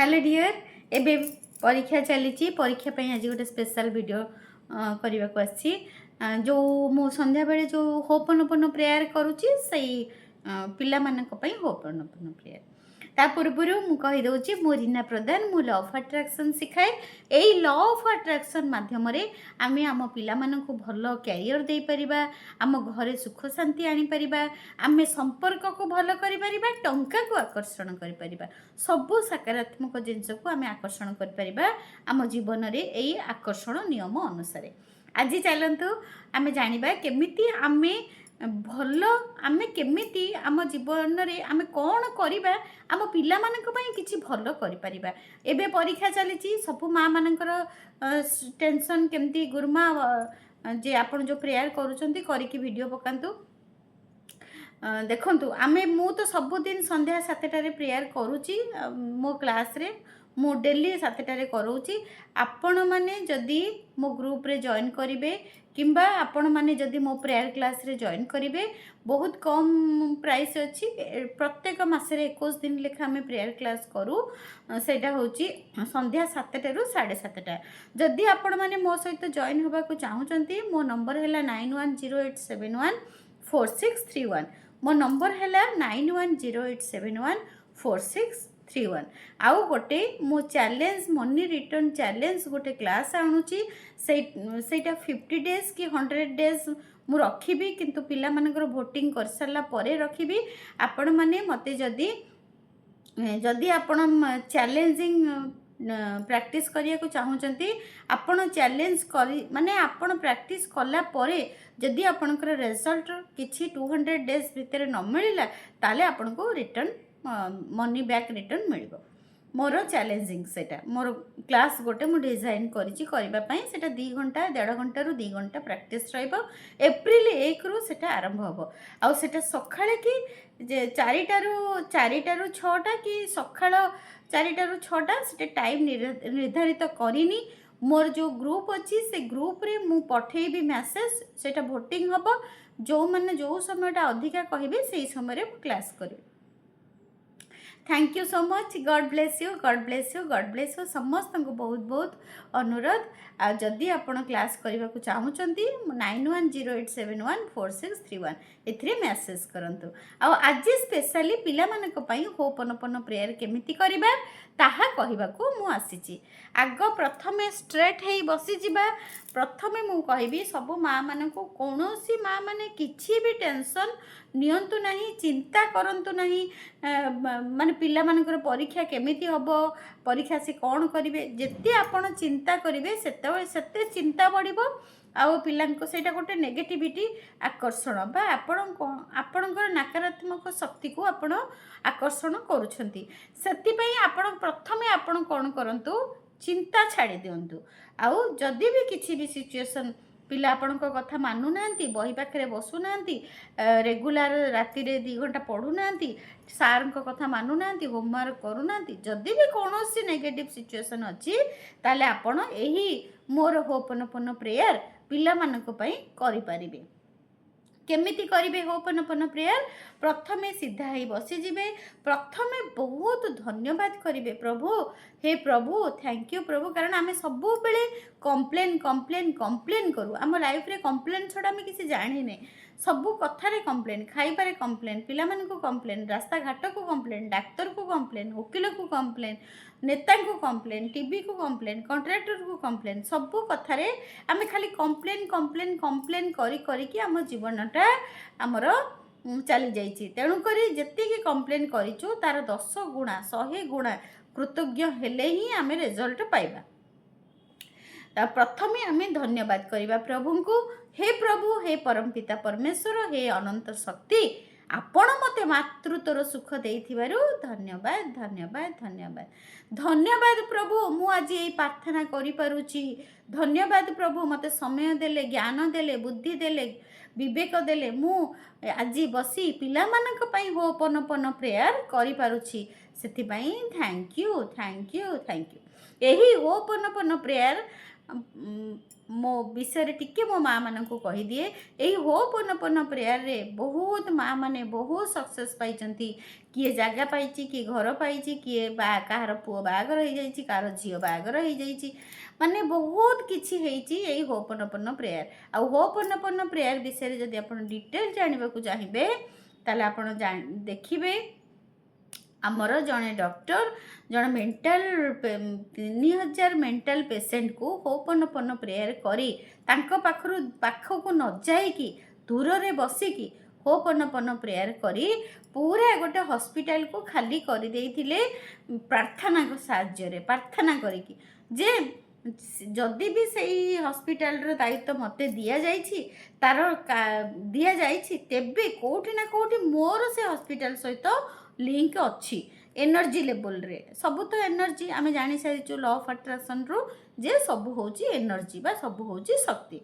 Hello dear एबे परीक्षा चली परीक्षा पे आज गोटे स्पेशल वीडियो करने को आसी जो मो संध्या बेले जो होपनपन प्रेयर करुच्ची से पिला मानक पई होपनपन प्रेयर ता पूर्व मु कहि दउची मो रीना प्रधान मु लॉ ऑफ अट्रैक्शन सिखाए एई लॉ ऑफ अट्रैक्शन माध्यम रे आमे आम पिला मानक भल कैरियर दे परिबा आम घरे सुख शांति आनी परिबा आमे संपर्क को भल करि परिबा टंका को आकर्षण करि परिबा सबु सकारात्मक जिनस को आमे आकर्षण करि परिबा आम जीवन रे एई आकर्षण नियम अनुसार आज चलतु आमे जानिबा केमिति आमे भल आमे केमिति आम जीवन रे आमे कौन करिबा आम पिला मानक पई किछि भल करि परिबा एबे परीक्षा चली सब माँ मानकर टेंशन केमिति गुरुमा जे आपण जो प्रेयर करूछंती करिकि वीडियो पकांतु देखंतु आमे मु तो सबुदिन संध्या 7टारे प्रेयर करूची मो क्लास रे मु डेली 7टारे करूची आपण माने जदी मो ग्रुप रे जॉइन करिवे किंबा आपण माने जदी मो प्रेयर क्लास रे जॉइन करिवे बहुत कम प्राइस अछि प्रत्येक मासरे 21 दिन लेखा हमें प्रेयर क्लास करू सेटा होची संध्या 7टा रु 7:30 जदी आपण माने मो सहित जॉइन होबा को चाहुचंती मो नंबर हैला 9108714631 मो नंबर हैला 9108714631 आउ गोटे मो चैलेंज मनी रिटर्न चैलेंज गोटे क्लास आणुची सेटा 50 डेज कि 100 डेज मु रखिबी किंतु पिला मानकर वोटिंग कर सारला परे रखिबी आपण माने मते जदी आपण चैलेंजिंग प्रैक्टिस करिया को चाहुचंती आपण चैलेंज करी माने आपण प्रैक्टिस कला परे जदी आपनकर रिजल्ट किछि 200 डेज भितर न मिलिला ताले आपण को रिटर्न मनी बैक रिटर्न मिलिबो मोर चैलेंजिंग सेटा मोर क्लास गोटे मु डिजाइन करिछि करबा पई सेटा 2 घंटा 1.5 घंटा रु 2 घंटा प्रैक्टिस रहइबो एप्रिल 1 रु सेटा आरंभ हबो आ सेटा सखाळे कि जे 4टा रु 6टा कि सखाळ 4टा रु 6टा सेटा टाइम निर्धारित करिनी मोर जो ग्रुप अच्छी से ग्रुप रे मु पठेबी मैसेज सेटा वोटिंग हबो जो माने जो समयटा अधिका कहिबे सेही समय रे क्लास करिबे thank you so much God bless you God bless you God bless you समस्त को बहुत बहुत अनुरोध आ जदि आपण क्लास करबा को चाहुचंती 9108714631 एथरे मैसेज करंतु आ आज स्पेशली पिला मानक पई होपनपन प्रेयर केमिति करबा ताहा कहिबा को मु आसीची आग प्रथमे स्ट्रेट हेई बसी जिबा प्रथमे मु कहिबी सब माँ मानक कोनोसी माँ माने किछि भी टेंशन नियंतु नहीं चिंता करंतु नहीं माने पिला मानकर परीक्षा केमिति हबो परीक्षा से कौन करिवे जेते आपण चिंता करिवे सेते चिंता बढ़िबो आउ पिलांको सेटा गोटे नेगेटिविटी आकर्षण बा आपणकर नकारात्मक शक्ति को आपण आकर्षण करूछंती सेति पई आपण प्रथमे आपण कोन करंतु चिंता छाड़ी दियंतु आउ जदि भी किछि भी सिचुएशन पिला आपण कथा मानु नांती बही पाखरे बसु नांती रेगुलर राति रे 2 घंटा पढु नांती सार को कथा मानु नांती होमवर्क करू नांती जदि भी कोनोसी नेगेटिव सिचुएशन अछि ताले आपण एही मोर होपनपन प्रेयर पिला मानक पई करि परिबे केमिति करिवे होपनपन प्रेयर प्रथमे सीधा ही बसी जिवे प्रथमे बहुत धन्यवाद करिवे प्रभु हे प्रभु थैंक यू प्रभु कारण आमे सब बेले कंप्लेन करू आम लाइफ रे कंप्लेन छडा आमे किसी जानि नै सब कथारे कंप्लेन खाइबारे कंप्लेन पिला मानन को कंप्लेन रास्ता घाट को कंप्लेन डाक्टर को कंप्लेन वकील को कंप्लेन नेता को कंप्लेन टीवी को कंप्लेन कॉन्ट्रैक्टर को कंप्लेन सब कथारे आमे खाली कंप्लेन करी कि आम जीवनटा आमर चली जाइए तेणुकरी जेति कंप्लेन करिछु तार 10 गुणा 100 गुणा कृतज्ञ हेले ही आमे रिजल्ट पाइबा प्रथमे आमे धन्यवाद करिबा प्रभु को हे प्रभु हे परमपिता परमेश्वर हे अनंत शक्ति आपण मते मातृत्वर सुख देइथिबारु धन्यवाद धन्यवाद धन्यवाद धन्यवाद प्रभु मु आज ये प्रार्थना करि पारुची धन्यवाद प्रभु मते समय देले ज्ञान देले बुद्धि देले विवेक देले मु आज बसी पिला मानक पई होपनपन प्रेयर करि पारुची सेति पई थैंक यू एही होपनपन प्रेयर मो विषय टिके मो माँ मान को कहीदिए यही होपनपन प्रेयर रे बहुत माँ मैंने बहुत सक्सेस पाई किए जगह पाई किए घर पाई किए कहार पुओ बागर हो जाइए कहार झील बागर हो जाइए माने बहुत किसी यही होपनपन प्रेयर आउ होपनपन प्रेयर विषय जदि आप डिटेल जानवा चाहिए ताले आप देखिए आमर जड़े डॉक्टर जड़े मेंटल 3000 मेंटल पेसेंट को होपनपन प्रेयर करी पाखक न जाइकी दूर रे बसिकी होपनपन प्रेयर करी पूरा गोटे हॉस्पिटल को खाली कर देइथिले प्रार्थना साहाय्य प्रार्थना करिकी जे जदि भी सही हॉस्पिटल रो दायित्व मते दिया जाइछि तार दिया जाइछि तेबे कोठी ना कोठी मोर से हॉस्पिटल सहित लिंक अच्छी एनर्जी लेवल रे सब तो एनर्जी आम जानी सारी लॉ ऑफ अट्रैक्शन रु जे सब होची एनर्जी बा सब होची शक्ति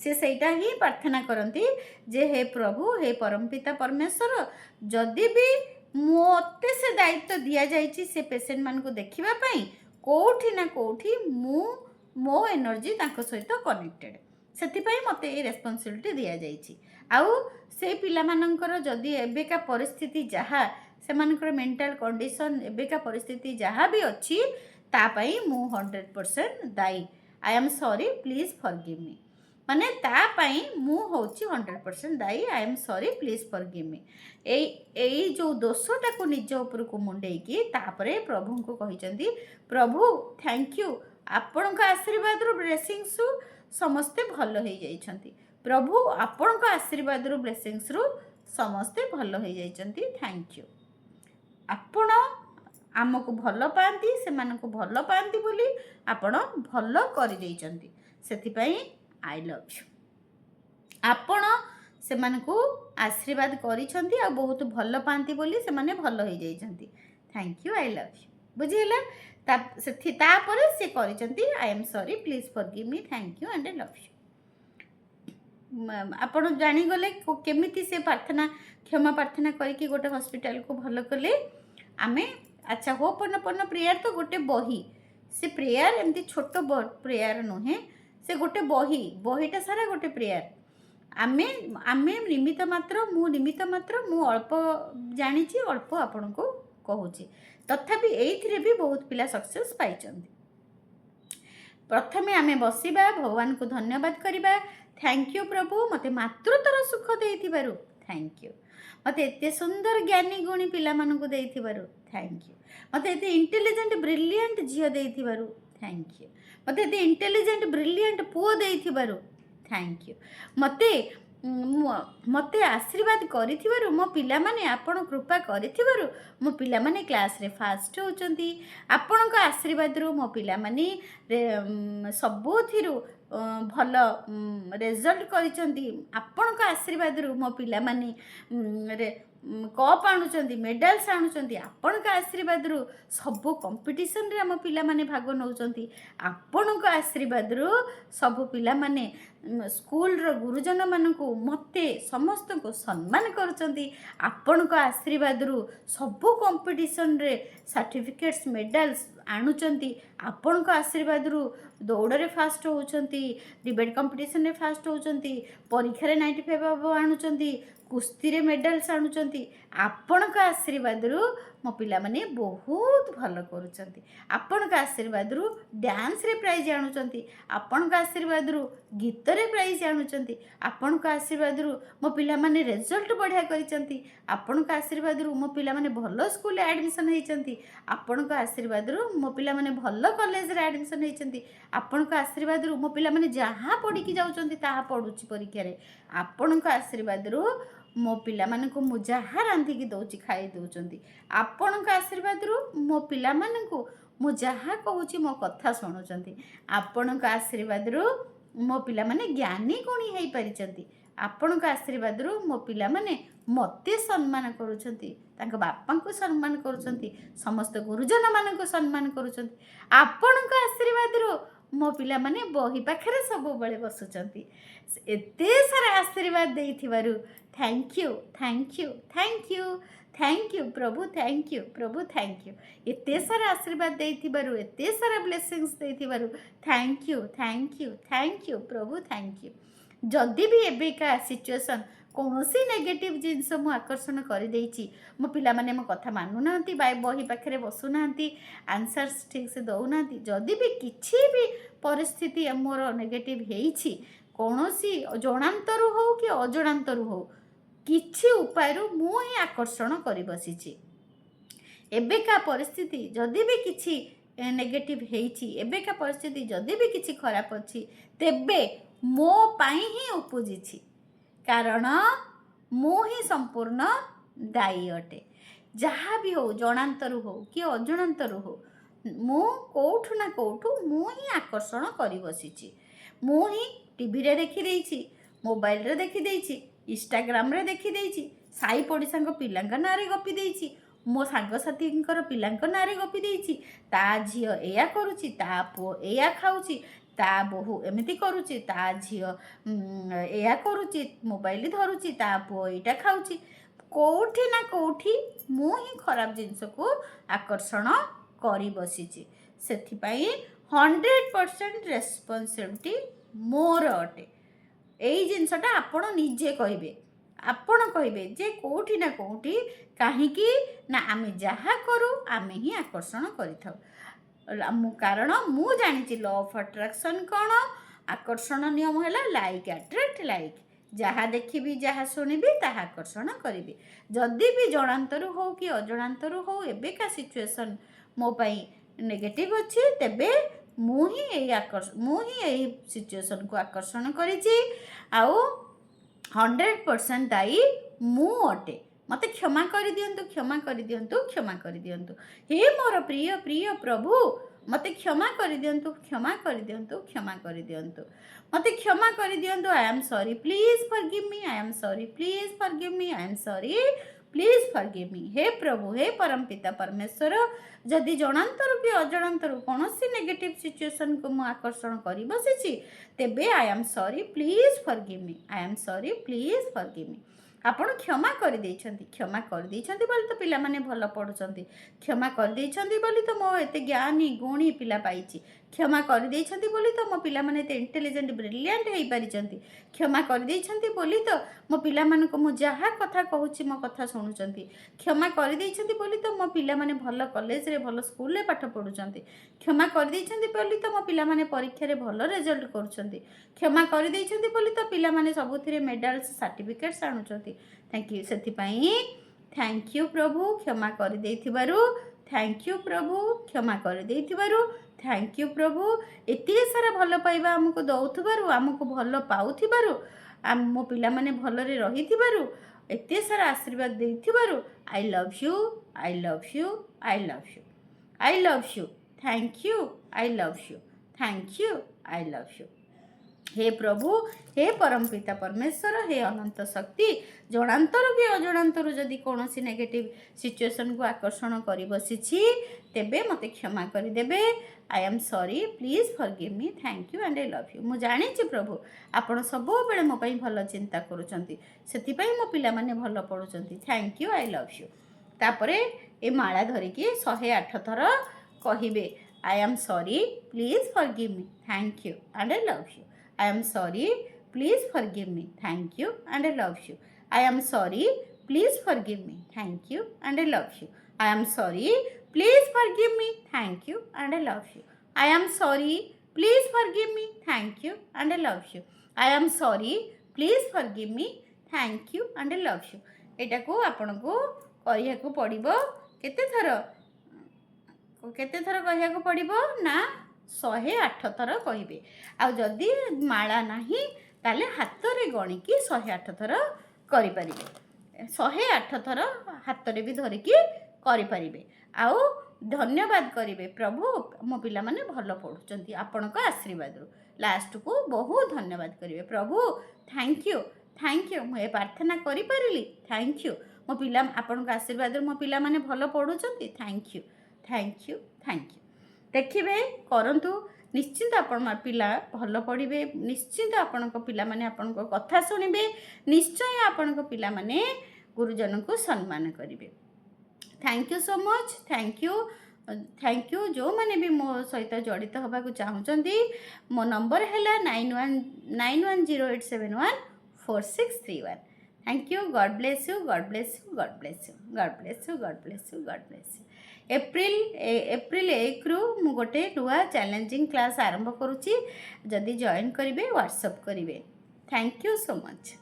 से सहीटा ही प्रार्थना करती जे हे प्रभु हे परमपिता परमेश्वर जदि भी मोते से दायित्व दिया जाइछि से पेशेंट मान को देखिबा पई कोठी ना कोठी मो एनर्जी तांको सहित कनेक्टेड से मत ये रेस्पॉन्सिबिलिटी दि जाइछि आउ से पिला मानकर जदि एबेका परिस्थिति जहाँ से मानकर मेंटल कंडीशन एबेका परिस्थिति जहाँ भी अच्छी तापाई मु 100% दायी I am sorry please forgive me माने तापाई मु होची 100% दायी I am sorry please forgive me एई जो दोषटा को निज ऊपर को मुंडेकी तापरे प्रभु को कहिसंती प्रभु थैंक यू आपण का आशीर्वाद रो ब्लेसिंग्स समस्ते भल हो जाइछंती प्रभु आपण का आशीर्वाद रो ब्लेसिंग्स रो समस्ते भल हो जाइछंती थैंक यू आपण आमको भल पाती से मानको भल पाती बोली आपण भल कर देइछंती सेथिपई आई लव यू आपण से मानको आशीर्वाद करिछंती आ बहुत भल पाती बोली से माने भल हो जाइछंती thank you I love you बुझिला तापर से करिछंती I am sorry please forgive me thank you and I love you आपण जानी गले केमिति से प्रार्थना क्षमा प्रार्थना करके गोटे हॉस्पिटल को भल कले आमे अच्छा होपनपन प्रेयर तो गोटे बही से प्रेयर एमती छोट प्रेयर नुहे से गोटे बहीटा सारा गोटे प्रेयर आमे आमे निमित्त मात्र मु अल्प जानी अल्प आपण को कहूची तथापि एइथिरे भी बहुत पिला सक्सेस पाइचंती प्रथमे आमे बसिबा भगवान को धन्यवाद करिबा थैंक यू प्रभु मते मातृत्वर सुख देइथिबारु थैंक यू मते एते सुंदर ज्ञानी गुणी पिला मानकु देइथिबारु थैंक यू मते एते इंटेलिजेंट ब्रिलियंट झियो देइथिबारु थैंक यू मते एते इंटेलिजेंट ब्रिलियंट पुओ देइथिबारु थैंक यू मते मते आशीर्वाद करिथिबारु मो पिला माने आपण कृपा करिथिबारु मो पिला माने क्लास रे फास्ट होचंती आपण का आशीर्वाद रो मो पिला माने सबुथिरु भल रिजल्ट करिसंती आपण का आशीर्वाद रो मो पिला माने कप आणुचंती मेडल्स आणुचंती आपण का आशीर्वाद रो सब कंपटीशन रे हम पिला माने भाग नउचंती आपण का आशीर्वाद रो सब पिला माने स्कूल रो गुरुजन मानकु मते समस्त को सम्मान करचंती आपण का आशीर्वाद रो सब कंपटीशन रे सर्टिफिकेट्स मेडल्स आणुचंती आपण का आशीर्वाद रो दौड़ रे फास्ट होचंती डिबेट कंपटीशन रे फास्ट होचंती परीक्षा रे 95 आणुचंती कुस्ती रे मेडल्स आणुचंती आपण का आशीर्वाद रो मो पिला माने बहुत भल करूचंती आपण का आशीर्वाद रो डांस रे प्राइज आणुचंती आपण का आशीर्वाद रो गीत रे प्राइज आणुचंती आपण का आशीर्वाद रो मो पिला माने रिजल्ट बढ़िया करिचंती आपण का आशीर्वाद रो मो पिला माने भलो स्कूल एडमिशन हेचंती आपण का आशीर्वाद रो मो पिला माने भलो कॉलेज रे एडमिशन हेचंती आपण का आशीर्वाद रो मो पिला माने जहाँ पढ़ी की जाउचंती ताहा पढुची परीक्षा रे आपण का आशीर्वाद रो मो पिला मानकु मु जहाँ रांधिकी दउची खाई दउचंती आपण का आशीर्वाद रो मो पिला मानकु मु जहाँ कहूची मो कथा सुनुचंती आपण का आशीर्वाद रो मो पिला माने ज्ञानी गुणी हेई परिचंती आपण का आशीर्वाद रो मो पिला माने मते सम्मान करूचंती तांक बापा को सम्मान करूचंती समस्त गुरुजन मानकु सम्मान करूचंती आपण का आशीर्वाद रो मो पिला माने बही पाखरे सब बळे बसुचंती एते सारा आशीर्वाद देइथिबारु thank you thank you thank you thank you प्रभु, थैंक यू प्रभु, थैंक यू एते सारा आशीर्वाद देइथिबारु, एते सारा ब्लेसिंग्स देइथिबारु thank you, thank you, thank you प्रभु, थैंक यू। जदि भी एबिका सिचुएशन कौनसी नेगेटिव जिनस मु आकर्षण कर देइछि, मो पिला माने मो कथा मानु नांती, बही पाखरे बसु नांती, आंसर्स ठीक से दउ नांती, जदि भी किछि भी परिस्थिति मोर नेगेटिव हेइछि, कौनसी जणांतरु हो कि अजणांतरु हो, किछि उपायरु मु ही आकर्षण करि बसिछि। एबेका परिस्थिति जदि भी किछि नेगेटिव हेइछि, एबेका परिस्थिति जदि भी किछि खराब अछि, तेबे मो पाई ही उपजिछि, कारण मु ही संपूर्ण दायी अटे। जहाँ भी हो, जणांतरु हो कि अजणांतरु हो, मु कोठु ना कोठु मु ही आकर्षण करि बसिछि। मु ही टीवी रे देखि देइछि, मोबाइल रे देखि देइछि, इंस्टाग्राम रे देखि देइछि, साई पड़िसा पिलांका नारे गपी देइछि, मो सांगसाथी पिलांका नारे गपी देइछि, ता झियो एया करूछि, ता पुओ एया खाउछि, ता बहु एमती करूछि, ता झियो एया करूछि, मोबाइल धरुछि, ता पुओ एटा खाउछि। कोठी ना कोठी मु ही खराब जिनस को आकर्षण करी बसिछि। सेथिपाई 100% रेस्पॉन्सिबिलिटी मोर अटे। एई जिनसटा आपण निजे कहिबे, आपण कहिबे जे कोठी ना कोठी काहेकि ना आमे जहा करू आमे ही आकर्षण करिथाउ। कारण मु जानिछि लॉ ऑफ अट्रैक्शन कौन, आकर्षण नियम है लाइक अट्रैक्ट लाइक, जहाँ देखी जहाँ शुणी ताहा आकर्षण करी। जदि भी जणांतरु हो कि अजणांतरु हो एबेका सिचुएशन मो पाई नेगेटिव अच्छी, तेबे मु ही सिचुएशन को आकर्षण करिछि। आउ 100% दायी मु अटे। मते क्षमा कर दियंतु, क्षमा कर दियंतु, क्षमा कर दियंतु। हे मोर प्रिय प्रिय प्रभु, मते क्षमा कर दियंतु, क्षमा कर दियंतु, क्षमा कर दियंतु, मते क्षमा कर दियंतु। I am sorry, please forgive me, I am sorry, please forgive me, I am sorry, please forgive me. हे प्रभु, हे परमपिता परमेश्वर, जदि जणांतर कि अजणांतर कौन नेगेटिव सिचुएशन को मु आकर्षण कर बसी, तेबे आई am sorry, please forgive me, I am sorry, please forgive मी। आपण क्षमा कर देइछंती, क्षमा कर देइछंती बोली तो पिला माने भल पढुछंती, क्षमा कर देइछंती बोली तो मो एते ज्ञानी गुणी पिला पाइछि, क्षमा कर देइछंती बोली तो मो पिला माने एते इंटेलिजेंट ब्रिलियंट हेइ पारिछंती, क्षमा कर देइछंती बोली तो मो पिला माने को मु जहा कथा कहूछि मो कथा सुनुछंती, क्षमा कर देइछंती बोली तो मो पिला माने भल कॉलेज रे भल स्कूल रे पाठ पढुछंती, क्षमा कर देइछंती बोली तो मो पिला माने परीक्षा रे भल रिजल्ट करूछंती, क्षमा कर देइछंती बोली तो पिला माने सबुथिरे मेडल्स सर्टिफिकेट्स आनुछंती। Thank you. सेथिपाई थैंक यू प्रभु, क्षमा कर देइथिबारु, थैंक यू प्रभु, क्षमा कर देइथिबारु, थैंक यू प्रभु। एते सारा भल पाइबा हमको दउथिबारु, हमको भल पाउथिबारु, मो पिला माने भलरे रहिथिबारु, एते सारा आशीर्वाद देइथिबारु, I love you, I love you, I love you, I love you, thank you, I love you, thank you, I love you. हे प्रभु, हे परमपिता परमेश्वर, हे अनंत शक्ति, जणांतर कि अजणांतर जदि कौन नेगेटिव सिचुएशन को आकर्षण कर बसी, तेबे मते क्षमा कर देबे। आई am sorry, please forgive me, thank you and I love you. मु जानी प्रभु आपण सब बेले मो पई भल चिंता करूछंती, सेति पई मो पिला माने भल पढुछंती, thank you, I love you. तापरे ए माला धरिकी 108 थर कहिबे, I am sorry, please forgive me, thank you and I love you. I am sorry, please forgive me, thank you and I love you. I am sorry, please forgive me, thank you and I love you. I am sorry, please forgive me, thank you and I love you. I am sorry, please forgive me, thank you and I love you. I am sorry, please forgive me, thank you and I love you. एटा को आपण को कहिया को पड़िबो केते थर कहिया को पड़िबो ना 108 थर कहिबे। आ जदि माला नाही ताले हाथ रे गणिकी 108 थर करि परिबे, 108 थर हाथ रे भी धरिकी करि परिबे। आउ धन्यवाद करिवे, प्रभु मो पिला माने भल पढुचंती, आपण को आशीर्वाद रु लास्ट को बहुत धन्यवाद करिवे। प्रभु थैंक यू, थैंक यू, मु ए प्रार्थना करि परिली, थैंक यू। मो पिला आपण को आशीर्वाद रु मो पिला माने भल पढुचंती, thank you, thank you, thank you. देखिए करंतु निश्चिंत आपण पिला भल पढ़े, निश्चिंत आपण पिला माने आपण कथा शुणिबे, निश्चय आपण पिला माने गुरुजन को सम्मान करिवे। Thank you so much thank you जो मैंने भी मो सहित जड़ित होगा चाहूँगी मो नंबर है 91908714 thank you God bless you God bless you God bless you God bless you God bless you God bless you April 1 रु मु गोटे नुआ चैलेंजिंग क्लास आरंभ करुच्ची जदि जॉइन करेंगे व्हाट्सअप करेंगे थैंक यू सो मच।